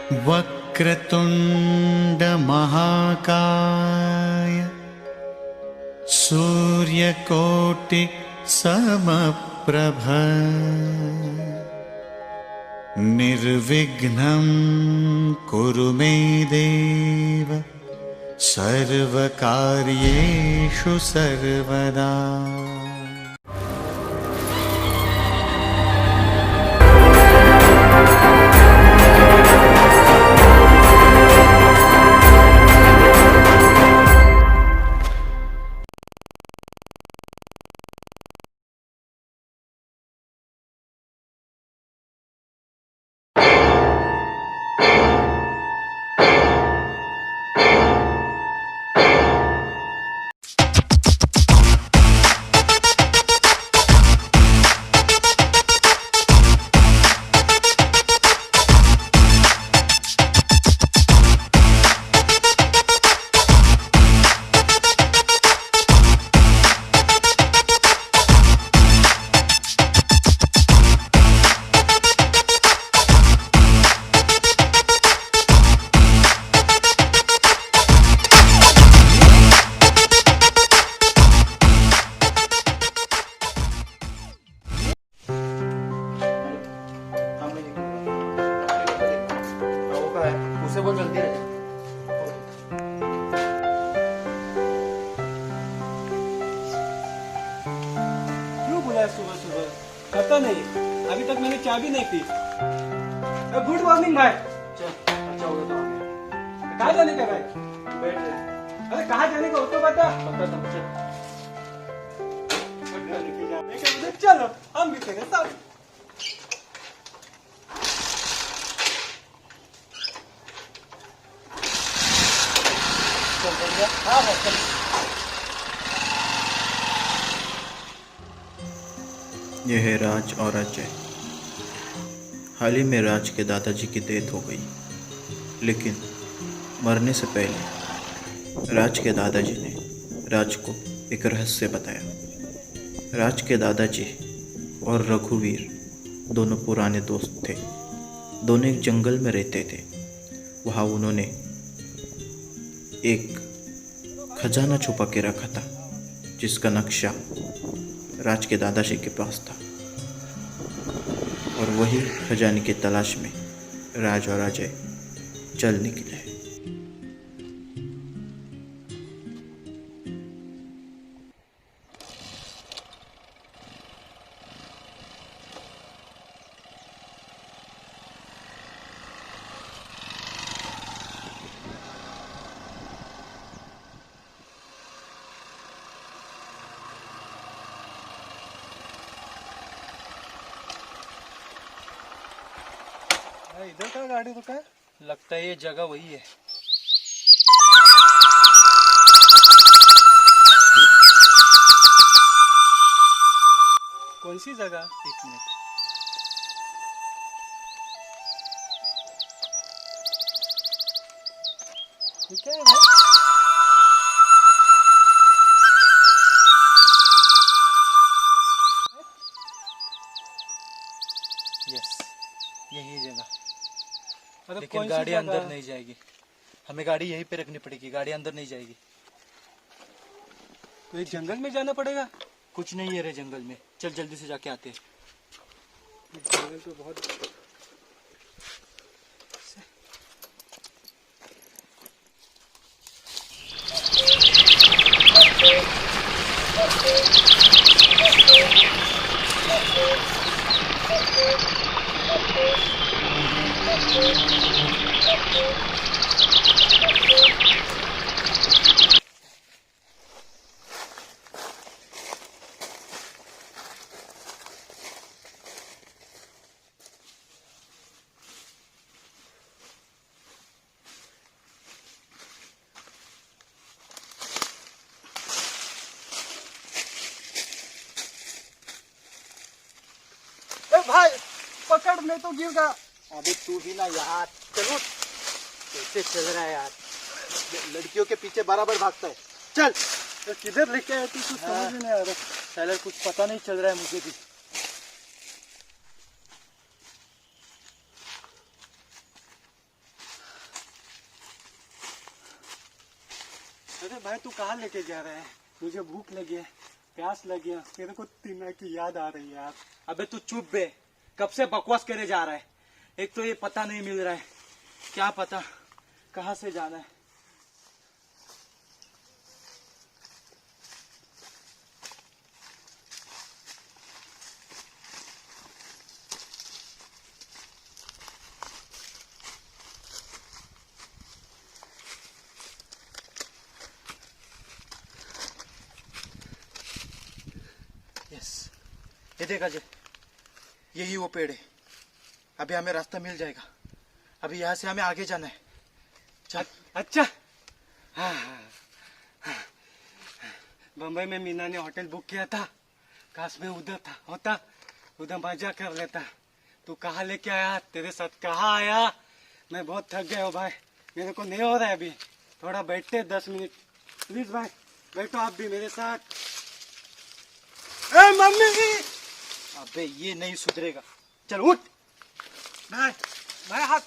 वक्रतुंड महाकाय सूर्यकोटि समप्रभ निर्विघ्नं कुरु मे देव सर्वकार्येषु सर्वदा। उसे बहुत जल्दी आ जाए। क्यों बुलाया सुबह सुबह? पता नहीं, अभी तक मैंने चाय भी नहीं पी। गुड मॉर्निंग भाई। चल, अच्छा हो गया तो आ गया। कहाँ जाने का भाई? बैठ रहे। अरे कहाँ जाने का वो तो बता। पता था मुझे। चलो हम भी तेरे साथ। यह है राज और अजय। हाल ही में राज के दादाजी की डेथ हो गई, लेकिन मरने से पहले राज के दादाजी ने राज को एक रहस्य बताया। राज के दादाजी और रघुवीर दोनों पुराने दोस्त थे। दोनों एक जंगल में रहते थे। वहाँ उन्होंने एक खजाना छुपा के रखा था, जिसका नक्शा राज के दादाजी के पास था। और वही खजाने की तलाश में राज और अजय चल निकले। इधर का गाड़ी रुका है? लगता है ये जगह वही है। कौन सी जगह? एक मिनट। ये क्या है भाई? यस, यही जगह। लेकिन गाड़ी अंदर नहीं जाएगी। हमें गाड़ी यहीं पे रखनी पड़ेगी। गाड़ी अंदर नहीं जाएगी। तो एक जंगल में जाना पड़ेगा। कुछ नहीं है रे जंगल में। चल जल्दी से जाके आते हैं। जंगल तो बहुत भाई पकड़, मैं तो गिर गया। अबे तू भी ना यार। चलो कैसे चल रहा है यार? लड़कियों के पीछे बराबर भागता है। चल तो किधर लेके आया तू? कुछ समझ में नहीं आ रहा। साला कुछ पता नहीं चल रहा है मुझे भी। अरे भाई तू कहाँ लेके जा रहा है? मुझे भूख लगी है, प्यास लगी है, मेरे को टीना की याद आ रही है यार। अबे तू चुप बे, कब से बकवास करे जा रहा है? एक तो ये पता नहीं मिल रहा है, क्या पता कहाँ से जाना है। यस, ये देखा जे, यही वो पेड़ है। अभी हमें रास्ता मिल जाएगा। अभी यहाँ से हमें आगे जाना है। चल। अच्छा। हाँ, बम्बई में मीना ने होटल बुक किया था, काश में उधर था होता, उधर मजा कर लेता। तू कहाँ लेके आया? तेरे साथ कहाँ आया? मैं बहुत थक गया हूँ भाई, मेरे को नहीं हो रहा है अभी। थोड़ा बैठते 10 मिनट प्लीज भाई, बैठो आप भी मेरे साथ। ए मम्मी! अबे ये नहीं सुधरेगा, चल उठ। भाई भाई हाथ,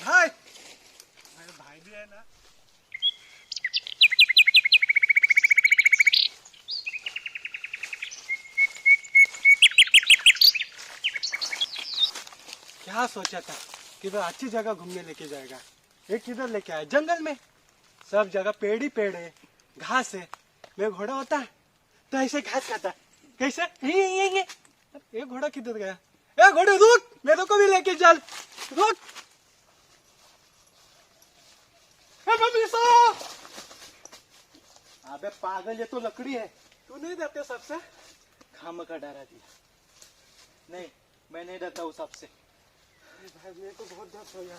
भाई मेरे भाई भी है ना। क्या सोचा था कि वह अच्छी जगह घूमने लेके जाएगा, एक किधर लेके आया? जंगल में सब जगह पेड़ ही पेड़ है, घास है। मैं घोड़ा होता तो ऐसे घास खाता। कैसे? ये घोड़ा किधर गया? ए घोड़े रुक, मेरे को भी लेके चल, रुक। मम्मी सो। अबे पागल, ये तो लकड़ी है, तू नहीं डरते सबसे? खाम का डरा दिया। नहीं, मैं नहीं डरता हूँ सबसे। भाई मेरे को बहुत डर हो गया।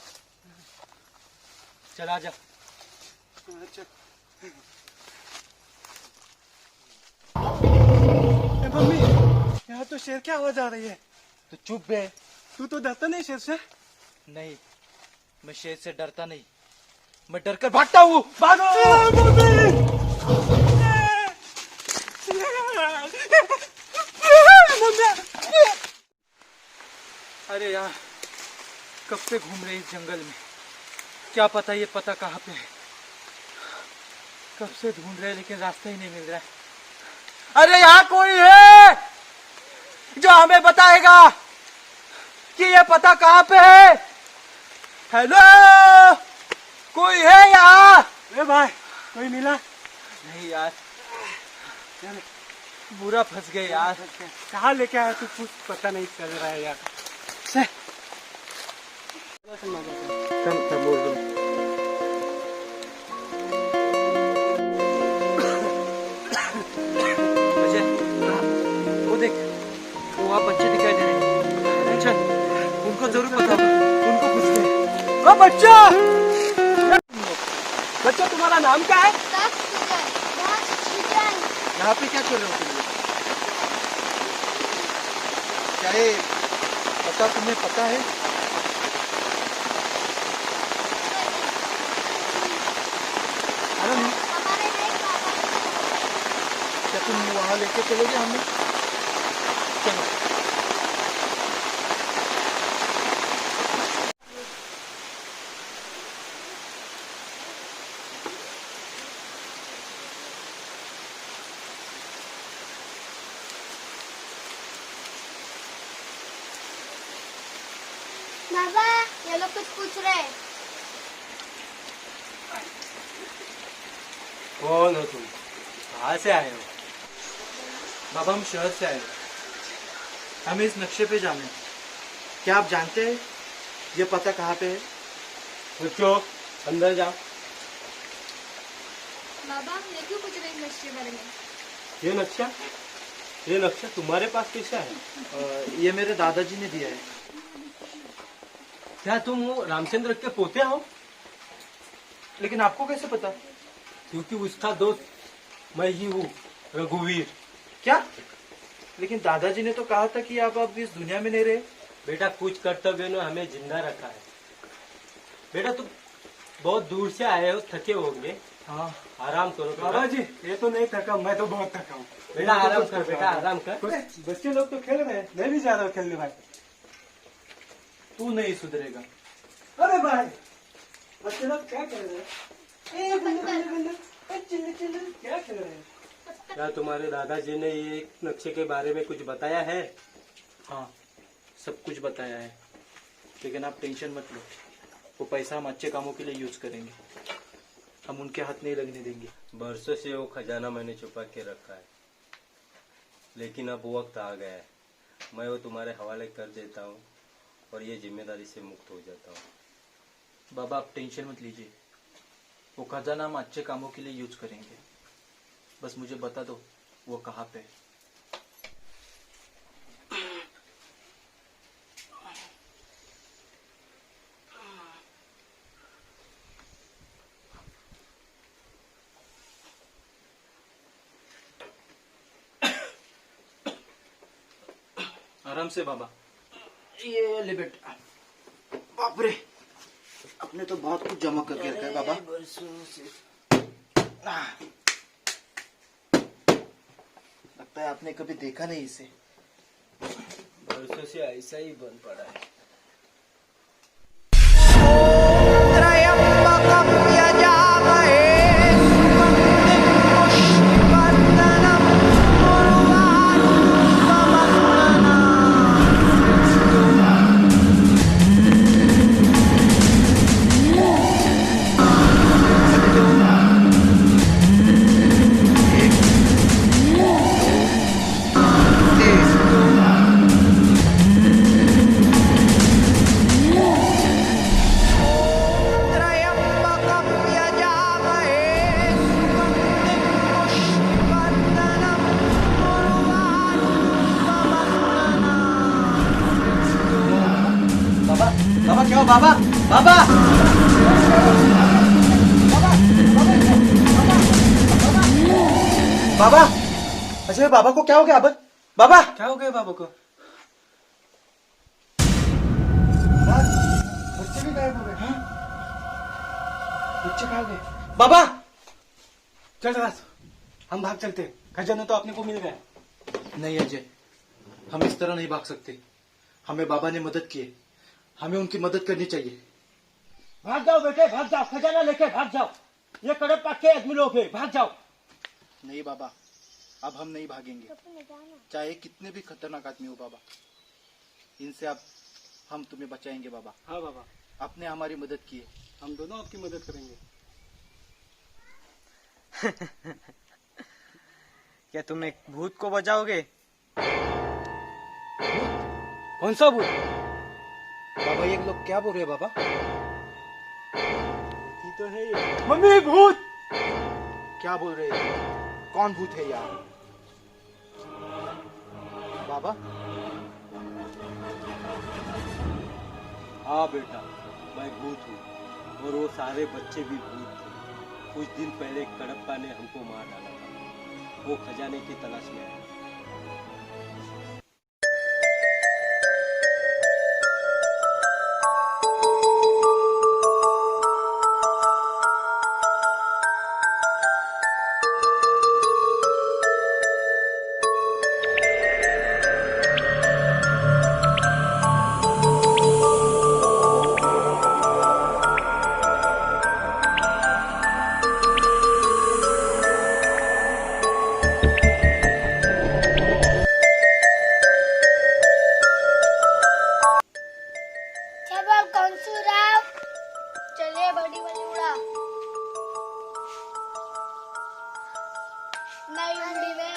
चल आजा। अच्छा मम्मी, यहाँ तो शेर क्या आवाज आ रही है? तो चुप बे। तू तो डरता नहीं शेर से? नहीं, मैं शेर से डरता नहीं, मैं डर कर भागता हूँ। भागो! अरे यार, कब से घूम रहे इस जंगल में, क्या पता ये पता कहाँ पे है। कब से ढूंढ रहे लेकिन रास्ता ही नहीं मिल रहा है। अरे यहाँ कोई है जो हमें बताएगा कि ये पता कहाँ पे है? हेलो, कोई है यहाँ? अरे भाई, कोई मिला? नहीं यार, बुरा फंस गए यार। कहाँ लेके आया तू? कुछ पता नहीं चल रहा है यार। बोल वो देख, वो वहाँ बच्चे दिखाई दे रहे हैं। चल, उनको जरूर पता होगा, उनको पूछते हैं। ओ बच्चा! बच्चा तुम्हारा नाम क्या है? यहाँ पे क्या कर रहे हो तुम लोग? क्या ये पता तुम्हें पता है? अरे नहीं, क्या तुम वहाँ लेके चलोगे हमें? चलो। बाबा, ये लोग कुछ पूछ रहे हैं। कौन हो तुम? कहाँ से आए हो? बाबा, हम शहर से आए हो, हमें इस नक्शे पे जाना है। क्या आप जानते हैं ये पता कहाँ पे है? बच्चों, अंदर जाओ। बाबा, ये क्यों पूछ रहे हैं नक्शे के बारे में? ये नक्शा तुम्हारे पास कैसा है? ये मेरे दादाजी ने दिया है। क्या तुम रामचंद्र के पोते हो? लेकिन आपको कैसे पता? क्योंकि उसका दोस्त मैं ही हूँ, रघुवीर। क्या? लेकिन दादाजी ने तो कहा था कि आप अब इस दुनिया में नहीं रहे। बेटा, कुछ कर्तव्य ने हमें जिंदा रखा है। बेटा, तुम बहुत दूर से आए हो, थके होंगे। हाँ, आराम करो। बाबा जी, ये तो नहीं थका, मैं तो बहुत थका हूँ। बेटा आराम कर, बेटा आराम कर। बच्चे लोग तो खेल रहे हैं, मैं भी जा रहा हूँ खेलने भाई। तू नहीं सुधरेगा। अरे भाई, बच्चे लोग क्या कर रहे हैं? ए, बंदर, बंदर, बंदर। चिल्ली चिल्ली क्या खेल रहे हैं? क्या तुम्हारे दादाजी ने ये नक्शे के बारे में कुछ बताया है? हाँ, सब कुछ बताया है, लेकिन आप टेंशन मत लो। वो पैसा हम अच्छे कामों के लिए यूज करेंगे, हम उनके हाथ नहीं लगने देंगे। बरसों से वो खजाना मैंने छुपा के रखा है, लेकिन अब वक्त आ गया है। मैं वो तुम्हारे हवाले कर देता हूँ और ये जिम्मेदारी से मुक्त हो जाता हूँ। बाबा आप टेंशन मत लीजिए, वो खजाना हम अच्छे कामों के लिए यूज करेंगे। बस मुझे बता दो वो कहाँ पे है। आराम से बाबा। ये ले बेटा। बाप रे, आपने तो बहुत कुछ जमा करके रखा है बाबा। लगता है आपने कभी देखा नहीं इसे। बरसों से ऐसा ही बन पड़ा है। बाबा क्या हो बाबा? बाबा बाबा, अच्छा बाबा को क्या हो गया? अब बाबा क्या हो गया बाबू को? बच्चे भी गायब हो गए। हाँ? बच्चे कहाँ गए? बाबा चल राज, हम भाग चलते हैं। खजाना तो अपने को मिल गया। नहीं अजय, हम इस तरह नहीं भाग सकते। हमें बाबा ने मदद की है, हमें उनकी मदद करनी चाहिए। भाग जाओ बेटे, भाग जाओ, खजाना लेके भाग जाओ। ये कड़प पाक के आदमी लोग हैं, भाग जाओ। नहीं बाबा, अब हम नहीं भागेंगे, चाहे कितने भी खतरनाक आदमी हो बाबा। इनसे अब हम तुम्हें बचाएंगे बाबा। हाँ बाबा, आपने हमारी मदद की है। हम दोनों आपकी मदद करेंगे। क्या तुम एक भूत को बचाओगे? कौन सा भूत? बाबा ये लोग क्या बोल रहे हैं बाबा? ये तो है ये। मम्मी भूत! क्या बोल रहे हैं? कौन भूत है यार? बाबा हाँ बेटा, मैं भूत हूँ और वो सारे बच्चे भी भूत थे। कुछ दिन पहले कड़प्पा ने हमको मार डाला था। वो खजाने की तलाश में है। चलिए बड़ी वाली उड़ा। नहीं उड़ी में।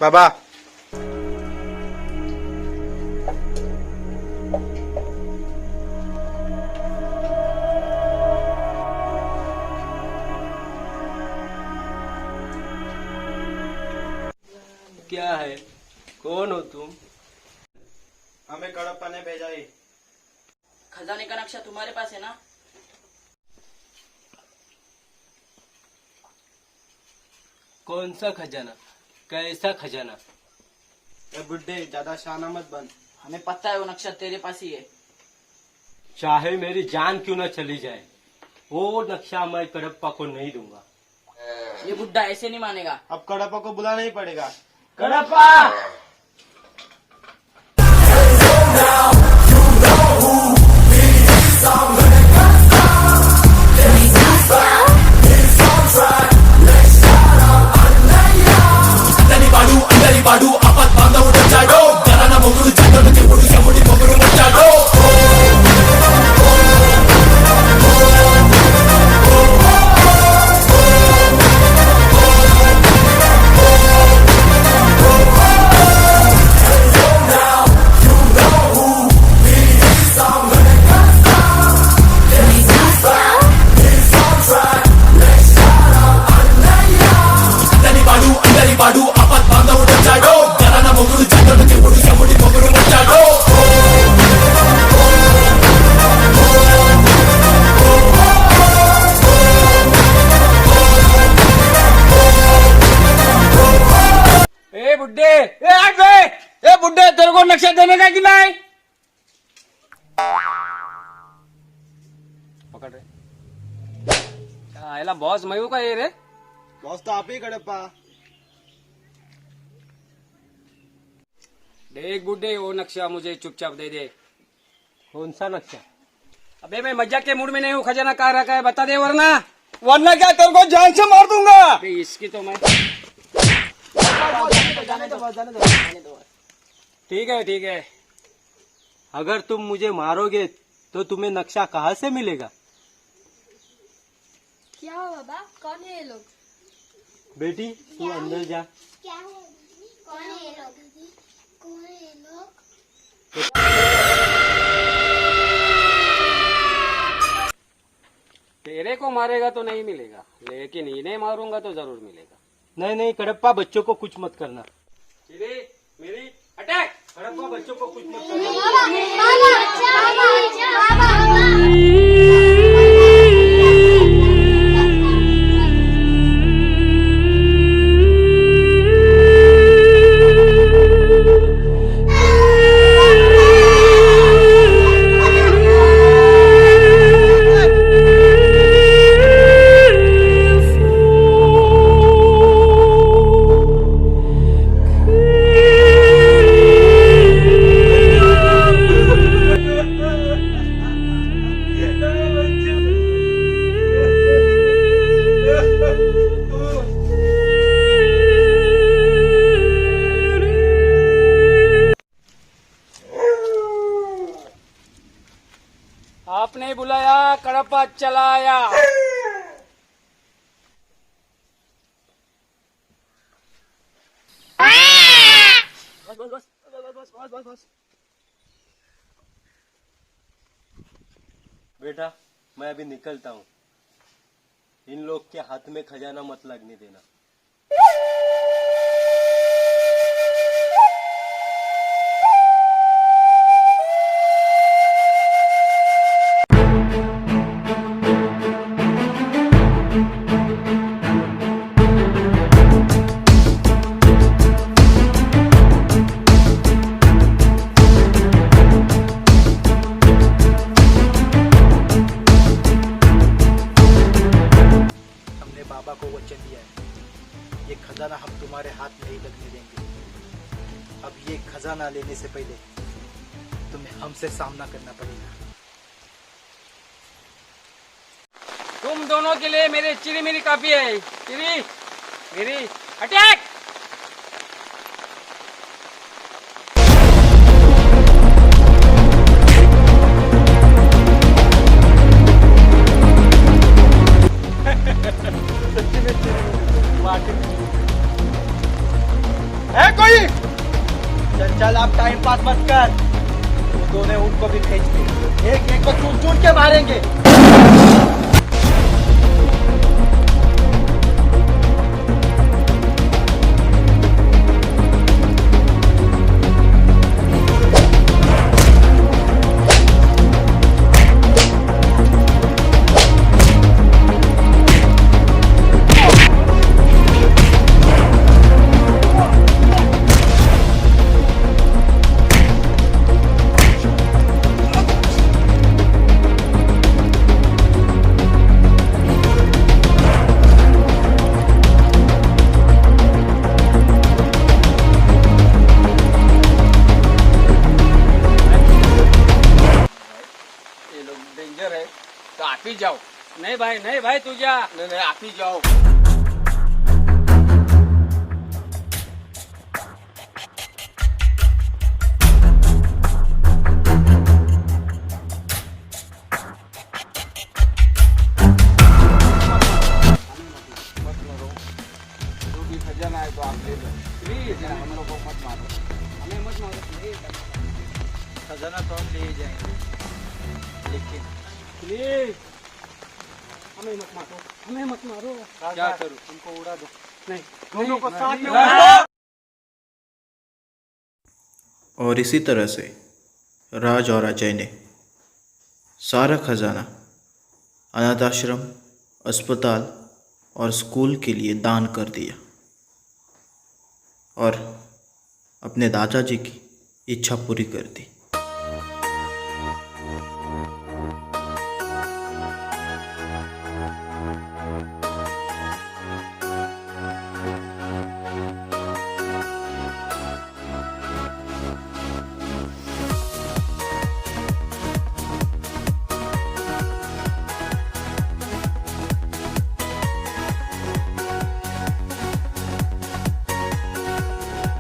बाबा क्या है? कौन हो तुम? हमें कड़प्पा ने भेजा है। खजाने का नक्शा तुम्हारे पास है ना? कौन सा खजाना? कैसा खजाना? ए बुड्ढे ज्यादा शाना मत बन। हमें पता है वो नक्शा तेरे पास ही है। चाहे मेरी जान क्यों न चली जाए, वो नक्शा मैं कडप्पा को नहीं दूंगा। ये बुड्ढा ऐसे नहीं मानेगा। अब कड़प्पा को बुलाना ही पड़ेगा। कडप्पा! ए बुड्ढे, ए हट बे! ए बुड्ढे, तेरे को नक्शा देने का कि नहीं? पकड़ रहे। आयला बॉस मयू का ये रे? बॉस तो आप ही कड़प्पा। देख बुड्ढे, वो नक्शा मुझे चुपचाप दे दे। कौन सा नक्शा? अबे मैं मजाक के मूड में नहीं हूँ। खजाना कहाँ रखा है बता दे, वरना क्या तेरे को जान से मार दूंगा। अबे इसकी तो मैं जाने दो। ठीक है। अगर तुम मुझे मारोगे तो तुम्हें नक्शा कहाँ से मिलेगा? क्या हुआ बाबा? कौन है ये लोग? बेटी तू अंदर जा। क्या है? कौन है ये लोग? कौन है ये लोग? तेरे को मारेगा तो नहीं मिलेगा, लेकिन इन्हें मारूंगा तो जरूर मिलेगा। नहीं कडप्पा, बच्चों को कुछ मत करना। मेरी अटैक! कडप्पा, बच्चों को कुछ मत करना। आपने बुलाया, कडप्पा चला आया। बेटा मैं अभी निकलता हूँ। इन लोग के हाथ में खजाना मत लगने देना। बाबा को वचन दिया है, ये खजाना हम तुम्हारे हाथ नहीं लगने देंगे। अब ये खजाना लेने से पहले तुम्हें हमसे सामना करना पड़ेगा। तुम दोनों के लिए मेरे चिरी मेरी काफी है। चिरी मेरी अटैक! है कोई? चल आप टाइम पास मत कर। वो दोनों उनको भी खींच के एक एक को चूर चूर के मारेंगे। तो आप ही जाओ। नहीं भाई तू जा। नहीं आप ही जाओ। मत मरो, जो भी खजाना है तो आप ले लो प्लीज, हम लोग को मत मारो। हमें मत मारो प्लीज। खजाना तो हम ले ही जाएंगे, लेकिन प्लीज हमें मत मारो। क्या करूं? उनको उड़ा दो। नहीं दोनों को साथ में नहीं। और इसी तरह से राज और अजय ने सारा खजाना अनाथ आश्रम, अस्पताल और स्कूल के लिए दान कर दिया और अपने दादाजी की इच्छा पूरी कर दी।